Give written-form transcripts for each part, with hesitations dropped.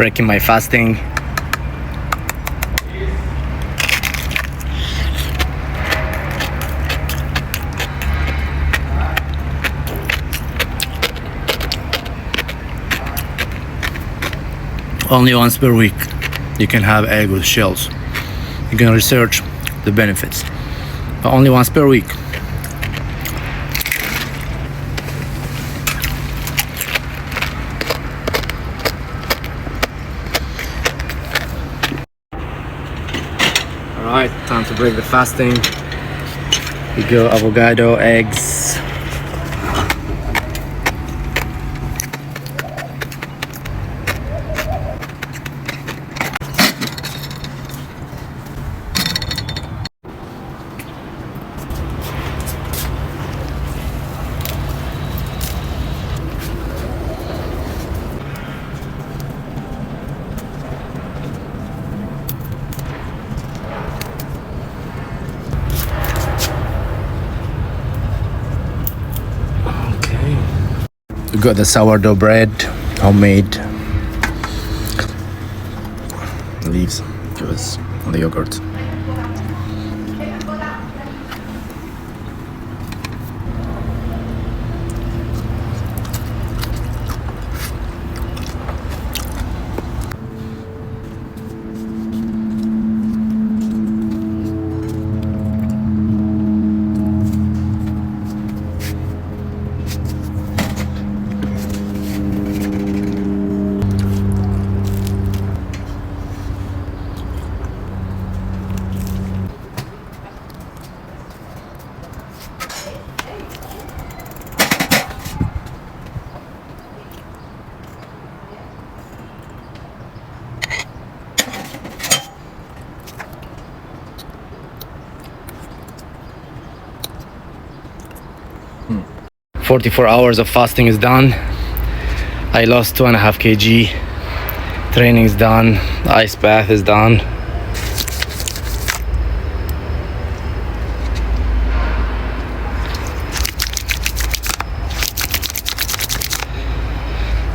breaking my fasting. Only once per week you can have egg with shells. You can research the benefits, but only once per week. Alright, time to break the fasting. We go avocado, eggs. We got the sourdough bread, homemade. Leaves goes on the yogurt. Hmm. 44 hours of fasting is done. I lost 2.5 kg. Training is done. The ice bath is done.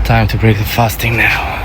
Time to break the fasting now.